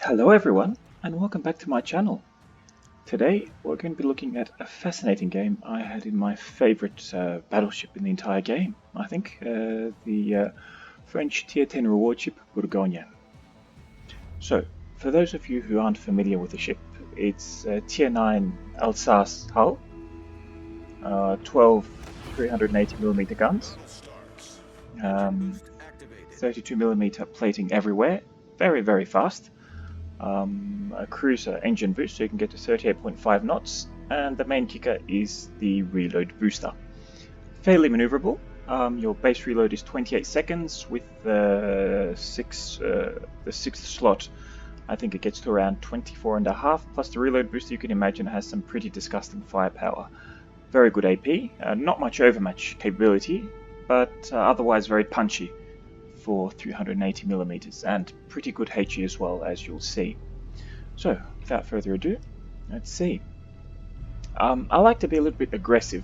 Hello everyone, and welcome back to my channel. Today we're going to be looking at a fascinating game I had in my favorite battleship in the entire game. I think the French Tier 10 reward ship Bourgogne. So, for those of you who aren't familiar with the ship, it's a Tier 9 Alsace hull, 12 380mm guns, 32mm plating everywhere, very fast. A cruiser engine boost so you can get to 38.5 knots, and the main kicker is the reload booster. Fairly maneuverable. Your base reload is 28 seconds with the sixth slot. I think it gets to around 24.5, plus the reload booster you can imagine has some pretty disgusting firepower. Very good AP, not much overmatch capability, but otherwise very punchy for 380mm, and pretty good HE as well, as you'll see. So, without further ado, let's see. I like to be a little bit aggressive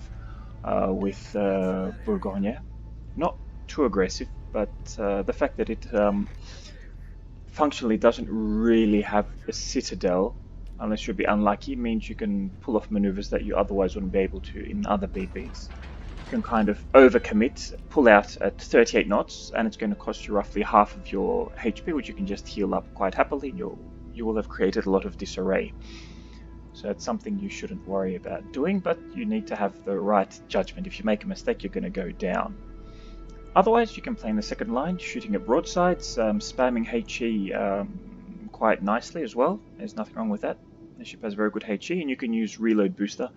with Bourgogne. Not too aggressive, but the fact that it functionally doesn't really have a citadel, unless you'll be unlucky, means you can pull off maneuvers that you otherwise wouldn't be able to in other BBs. You can kind of overcommit, pull out at 38 knots, and it's going to cost you roughly half of your HP, which you can just heal up quite happily. You will have created a lot of disarray. So it's something you shouldn't worry about doing, but you need to have the right judgment. If you make a mistake, you're going to go down. Otherwise, you can play in the second line, shooting at broadsides, spamming HE quite nicely as well. There's nothing wrong with that. The ship has very good HE, and you can use reload booster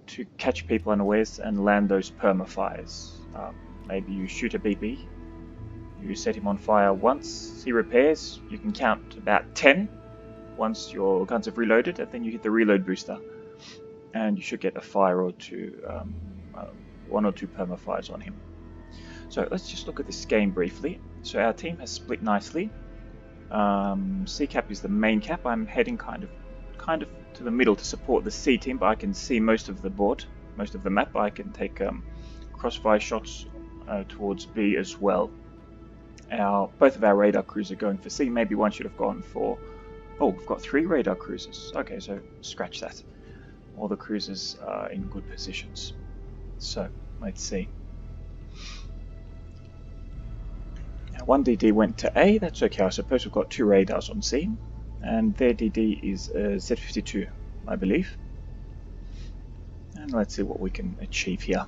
to catch people unawares and land those perma-fires. Maybe you shoot a BB, you set him on fire once, he repairs, you can count about 10 once your guns have reloaded, and then you hit the reload booster, and you should get a fire or two, one or two perma-fires on him. So let's just look at this game briefly. So our team has split nicely. C cap is the main cap. I'm heading kind of to the middle to support the C team, but I can see most of the board, most of the map. I can take crossfire shots towards B as well. Both of our radar crews are going for C. Maybe one should have gone for... Oh, we've got 3 radar cruisers. Okay, so scratch that. All the cruisers are in good positions. So, let's see. Now, one DD went to A. That's okay. I suppose we've got 2 radars on C. And their DD is Z52, I believe. And let's see what we can achieve here.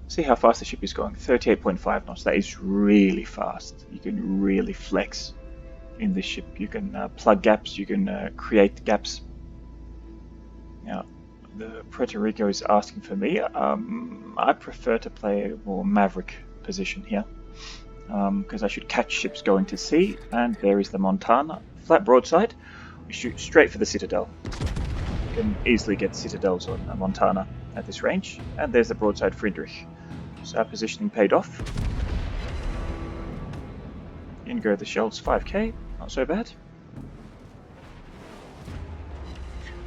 See how fast the ship is going, 38.5 knots. That is really fast. You can really flex in this ship. You can plug gaps, you can create gaps. Now, the Puerto Rico is asking for me. I prefer to play a more maverick position here, because I should catch ships going to sea, and there is the Montana. Flat broadside, we shoot straight for the citadel. You can easily get citadels on Montana at this range, and there's the broadside Friedrich. So our positioning paid off. In go the shells, 5k, not so bad.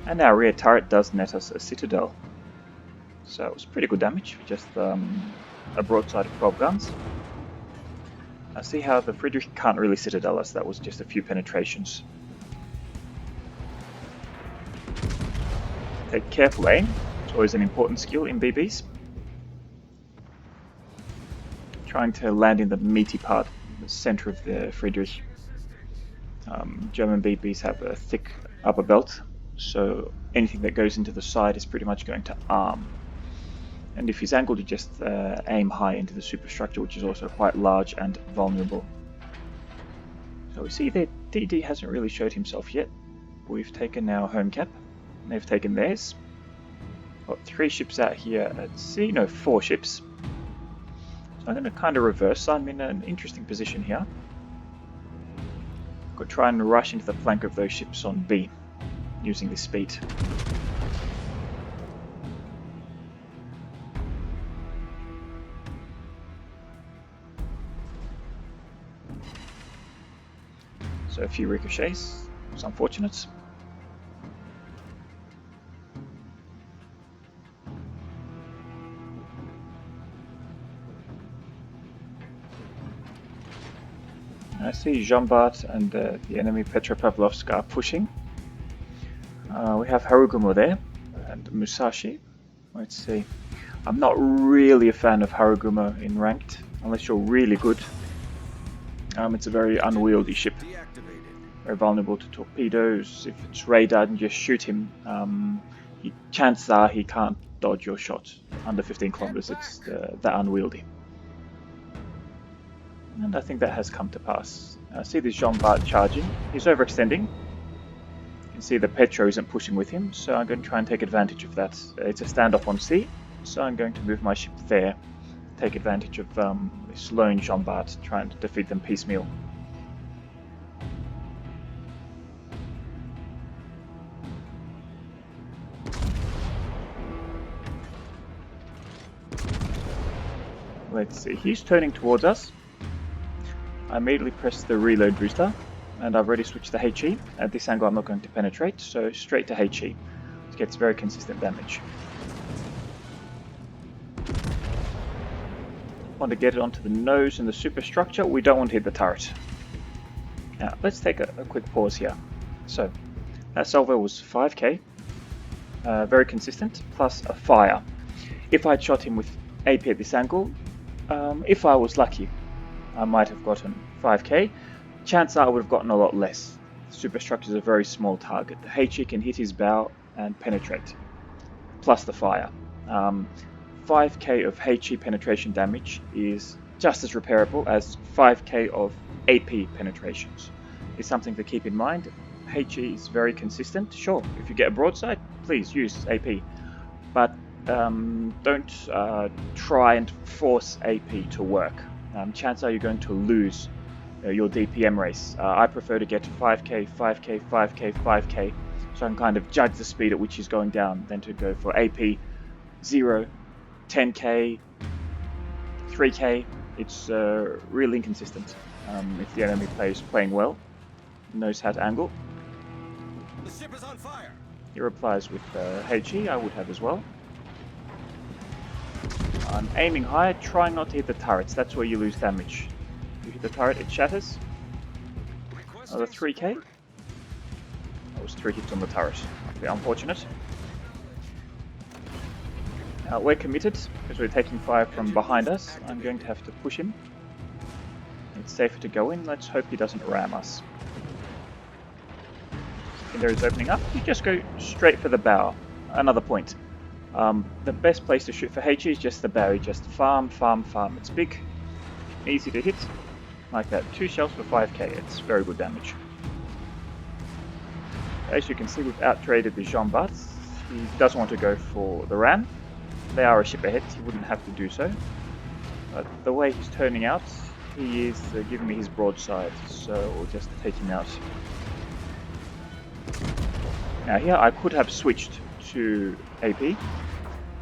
And our rear turret does net us a citadel. So it was pretty good damage for just a broadside of 12 guns. I see how the Friedrich can't really citadel us, that was just a few penetrations. Take careful aim, it's always an important skill in BBs. Trying to land in the meaty part, the center of the Friedrich. German BBs have a thick upper belt, so anything that goes into the side is pretty much going to arm. And if he's angled, you just aim high into the superstructure, which is also quite large and vulnerable. So we see that DD hasn't really showed himself yet. We've taken our home cap, and they've taken theirs. Got 3 ships out here at sea, no, 4 ships. So I'm going to kind of reverse. I'm in an interesting position here. Could try and rush into the flank of those ships on B, using this speed. So a few ricochets, it's unfortunate. I see Jean-Bart and the enemy Petropavlovsk are pushing. We have Harugumo there and Musashi. Let's see. I'm not really a fan of Harugumo in Ranked, unless you're really good. It's a very unwieldy ship. Very vulnerable to torpedoes. If it's radar and just shoot him, chances are he can't dodge your shot. Under 15 kilometers, it's that unwieldy. And I think that has come to pass. I see this Jean-Bart charging. He's overextending. You can see the Petro isn't pushing with him, so I'm going to try and take advantage of that. It's a standoff on sea, so I'm going to move my ship there. Take advantage of this lone Jean-Bart, trying to defeat them piecemeal. Let's see, he's turning towards us. I immediately press the reload booster, and I've already switched to HE. At this angle I'm not going to penetrate, so straight to HE. It gets very consistent damage. Want to get it onto the nose and the superstructure. We don't want to hit the turret. Now, let's take a quick pause here. So, that salvo was 5k, very consistent, plus a fire. If I'd shot him with AP at this angle, if I was lucky, I might have gotten 5k. Chances are I would have gotten a lot less. The superstructure is a very small target. The HE can hit his bow and penetrate, plus the fire. 5k of HE penetration damage is just as repairable as 5k of AP penetrations. It's something to keep in mind. HE is very consistent. Sure, if you get a broadside, please use AP, but don't try and force AP to work. Chances are you're going to lose your DPM race. I prefer to get 5k, 5k, 5k, 5k, so I can kind of judge the speed at which he's going down, than to go for AP 0, 10k, 3k. It's really inconsistent. If the enemy player is playing well, knows how to angle. The ship is on fire. He replies with HE, I would have as well. I'm aiming high, trying not to hit the turrets, that's where you lose damage. You hit the turret, it shatters. Another 3k. That was 3 hits on the turret. Okay, unfortunate. Now we're committed, because we're taking fire from behind us. I'm going to have to push him. It's safer to go in, let's hope he doesn't ram us. Secondary is opening up, you just go straight for the bow. Another point. The best place to shoot for HE is just the bow. You just farm, farm, farm. It's big, easy to hit, like that. 2 shells for 5k, it's very good damage. As you can see, we've out-traded the Jean-Bart. He doesn't want to go for the ram. They are a ship ahead, he wouldn't have to do so. But the way he's turning out, he is giving me his broadside, so we'll just take him out. Now here I could have switched to AP,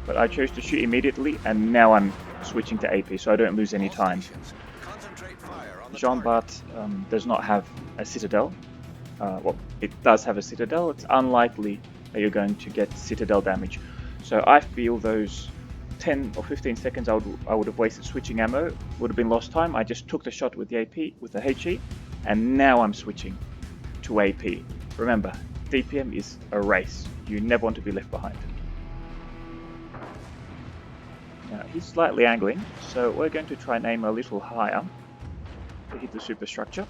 but I chose to shoot immediately, and now I'm switching to AP so I don't lose any time. Jean-Bart does not have a citadel. Well, it does have a citadel. It's unlikely that you're going to get citadel damage. So I feel those 10 or 15 seconds I would have wasted switching ammo would have been lost time. I just took the shot with the AP, with the HE, and now I'm switching to AP. Remember, DPM is a race. You never want to be left behind. Now, he's slightly angling, so we're going to try and aim a little higher to hit the superstructure.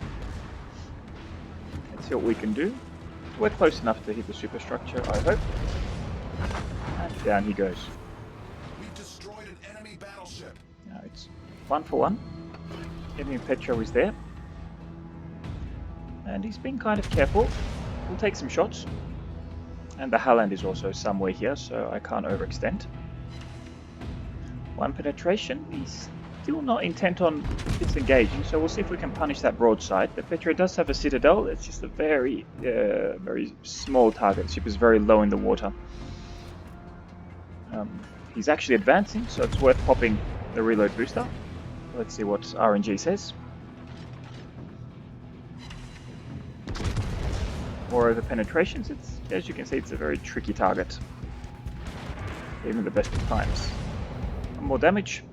Let's see what we can do. We're close enough to hit the superstructure, I hope. And down he goes. We've destroyed an enemy battleship. Now it's 1 for 1. Enemy Petro is there. And he's been kind of careful. We'll take some shots. And the Halland is also somewhere here, so I can't overextend. 1 penetration. He's still not intent on disengaging, so we'll see if we can punish that broadside. The Petro does have a citadel. It's just a very, very small target. The ship is very low in the water. He's actually advancing, so it's worth popping the reload booster. Let's see what RNG says. Or over penetrations, it's, as you can see, it's a very tricky target. Even the best of times. More damage.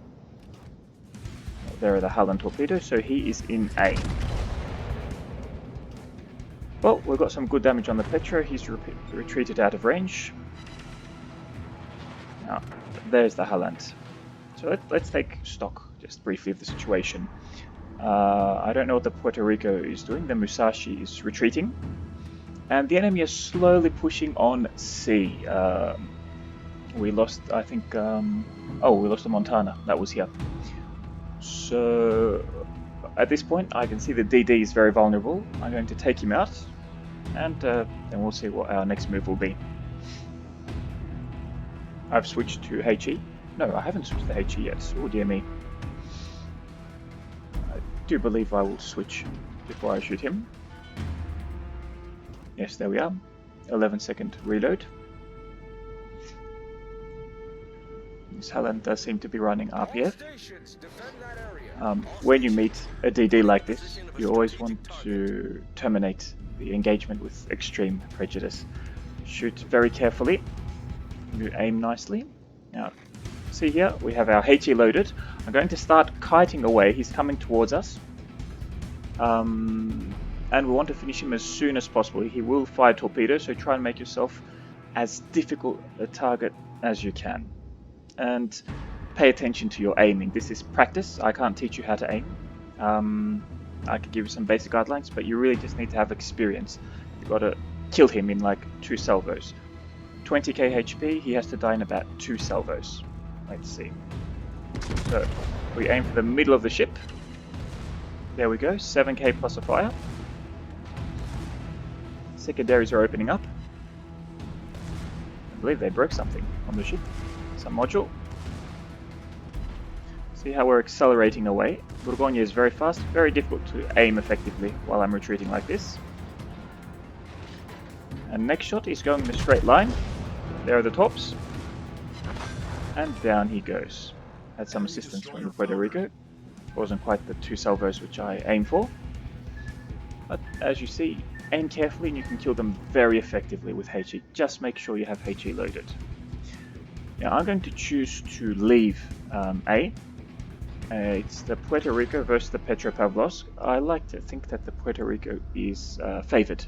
There are the Halland torpedoes, so he is in A. Well, we've got some good damage on the Petra. He's retreated out of range. Now, there's the Halland. So let's take stock just briefly of the situation. I don't know what the Puerto Rico is doing. The Musashi is retreating. And the enemy is slowly pushing on C. We lost, I think, we lost the Montana. That was here. So, at this point, I can see the DD is very vulnerable. I'm going to take him out, and then we'll see what our next move will be. I've switched to HE. No, I haven't switched to HE yet. Oh dear me. I do believe I will switch before I shoot him. Yes, there we are. 11-second reload. This Halland does seem to be running RPF. When you meet a DD like this, you always want to terminate the engagement with extreme prejudice. Shoot very carefully. You aim nicely. Now, see here, we have our HE loaded. I'm going to start kiting away. He's coming towards us. And we want to finish him as soon as possible. He will fire torpedoes, so try and make yourself as difficult a target as you can. And pay attention to your aiming. This is practice. I can't teach you how to aim. I could give you some basic guidelines, but you really just need to have experience. You've got to kill him in like 2 salvos. 20k HP, he has to die in about 2 salvos. Let's see. So, we aim for the middle of the ship. There we go, 7k plus a fire. Secondaries are opening up. I believe they broke something on the ship. Some module. See how we're accelerating away. Bourgogne is very fast, very difficult to aim effectively while I'm retreating like this. And next shot is going in a straight line. There are the tops. And down he goes. Had some assistance from the Puerto Rico. Wasn't quite the 2 salvos which I aimed for. But as you see, aim carefully and you can kill them very effectively with HE. Just make sure you have HE loaded. Now I'm going to choose to leave A. It's the Puerto Rico versus the Petropavlovsk. I like to think that the Puerto Rico is favoured.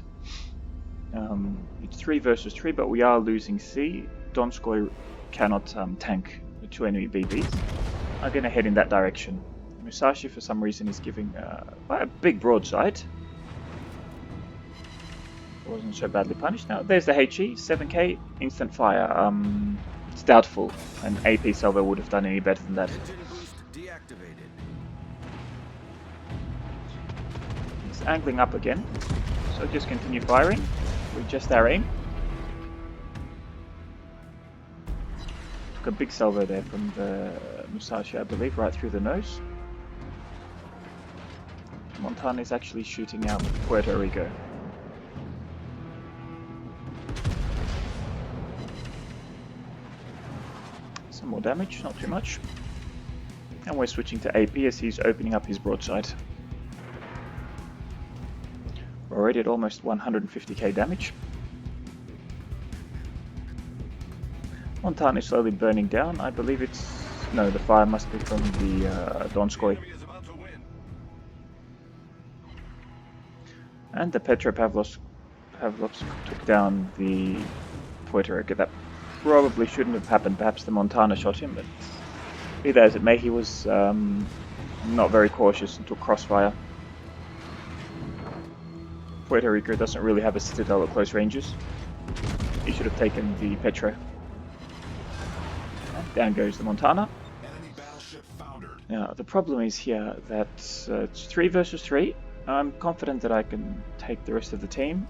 It's 3 versus 3, but we are losing C. Donskoy cannot tank the 2 enemy BBs. I'm going to head in that direction. Musashi, for some reason, is giving quite a big broadside. Wasn't so badly punished. Now, there's the HE, 7k, instant fire. It's doubtful an AP salvo would have done any better than that. It's angling up again, so just continue firing with just our aim. Took a big salvo there from the Musashi, I believe, right through the nose. Montana is actually shooting out Puerto Rico. Some more damage, not too much. And we're switching to AP as he's opening up his broadside. We're already at almost 150k damage. Montana is slowly burning down. I believe it's... no, the fire must be from the Donskoy. And the Petropavlovsk took down the Puerto Rico. That probably shouldn't have happened. Perhaps the Montana shot him, but be that as it may, he was not very cautious and took crossfire. Puerto Rico doesn't really have a citadel at close ranges. He should have taken the Petra. And down goes the Montana. Now, the problem is here that it's 3 versus 3. I'm confident that I can take the rest of the team,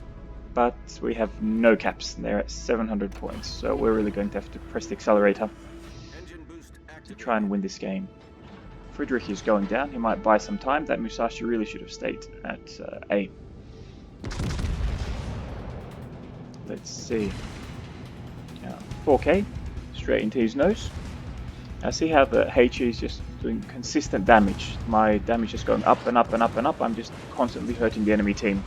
but we have no caps. They're at 700 points, so we're really going to have to press the accelerator to try and win this game. Friedrich is going down. He might buy some time. That Musashi really should have stayed at A. Let's see. 4k, straight into his nose. I see how the HE is just doing consistent damage. My damage is going up and up and up and up. I'm just constantly hurting the enemy team.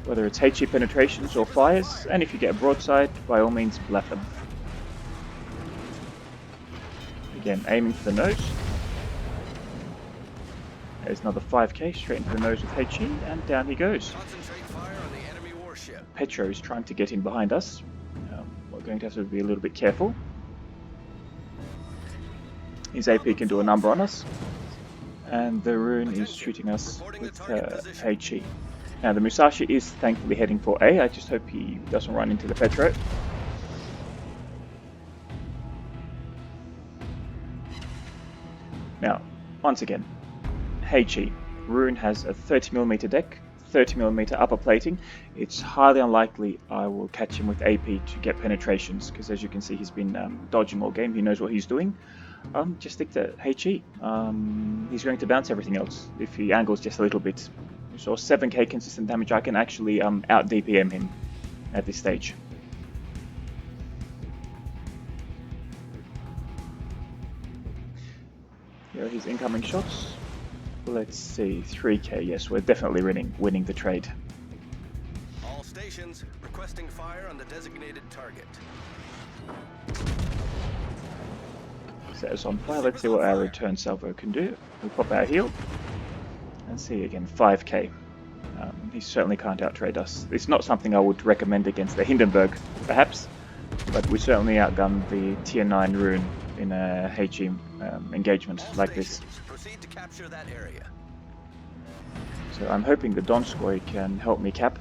Whether it's HE penetrations or fires, and if you get a broadside, by all means blast them. Again, aiming for the nose. There's another 5k straight into the nose with HE, and down he goes. Petro is trying to get in behind us. We're going to have to be a little bit careful. His AP can do a number on us, and the Rune is shooting us with HE. Now the Musashi is thankfully heading for A. I just hope he doesn't run into the Petro. Now, once again, HE. Rune has a 30mm deck, 30mm upper plating. It's highly unlikely I will catch him with AP to get penetrations, because as you can see he's been dodging all game, he knows what he's doing. Just stick to HE. He's going to bounce everything else if he angles just a little bit. So 7k consistent damage, I can actually out DPM him at this stage. Here are his incoming shots. Let's see, 3k, yes, we're definitely winning the trade. All stations requesting fire on the designated target. Set us on fire, let's see what our return salvo can do. We'll pop our heal. And see again, 5k. He certainly can't outtrade us. It's not something I would recommend against the Hindenburg, perhaps, but we certainly outgunned the tier 9 Rune in a HE engagement like this. Proceed to capture that area. So I'm hoping the Donskoy can help me cap,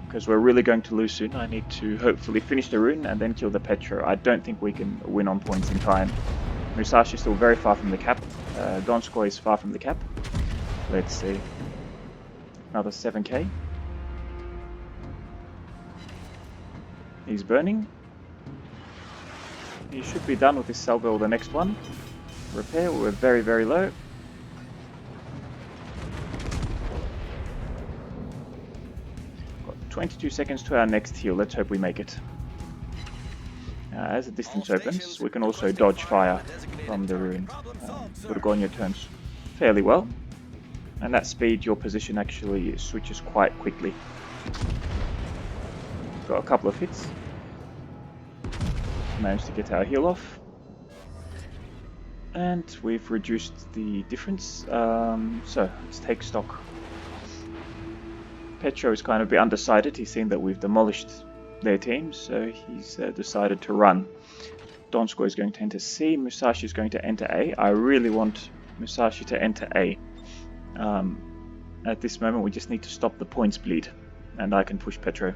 because we're really going to lose soon. I need to hopefully finish the Rune and then kill the Petro. I don't think we can win on points in time. Musashi is still very far from the cap. Donskoy is far from the cap. Let's see. Another 7k. He's burning. He should be done with this salvo or the next one. Repair, we're very, very low. Got 22 seconds to our next heal. Let's hope we make it. As the distance opens, we can also dodge fire from the Rune. Bourgogne turns fairly well. And that speed, your position actually switches quite quickly. Got a couple of hits. Managed to get our heal off. And we've reduced the difference. So let's take stock. Petro is kind of a bit undecided. He's seen that we've demolished their team, so he's decided to run. Donskoy is going to enter C. Musashi is going to enter A. I really want Musashi to enter A. At this moment we just need to stop the points bleed, and I can push Petro.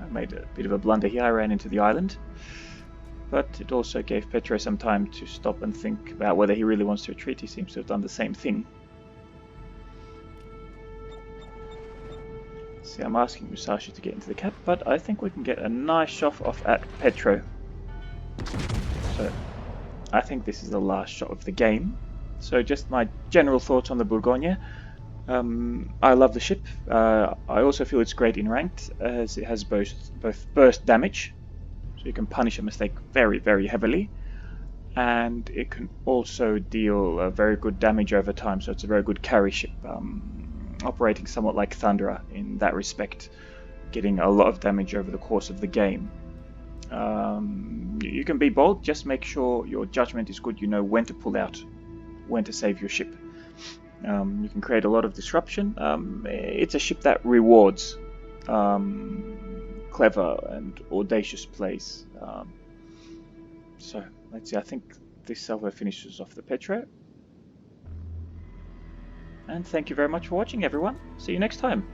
I made a bit of a blunder here. I ran into the island, but it also gave Petro some time to stop and think about whether he really wants to retreat. He seems to have done the same thing. See, I'm asking Musashi to get into the cap, but I think we can get a nice shot off at Petro. So I think this is the last shot of the game. So just my general thoughts on the Bourgogne. I love the ship. I also feel it's great in ranked, as it has both burst damage, so you can punish a mistake very, very heavily, and it can also deal very good damage over time, so it's a very good carry ship, operating somewhat like Thunderer in that respect, getting a lot of damage over the course of the game. You can be bold, just make sure your judgment is good, you know when to pull out, when to save your ship. You can create a lot of disruption. It's a ship that rewards clever and audacious plays. So let's see, I think this salvo finishes off the Petro. And thank you very much for watching, everyone. See you next time.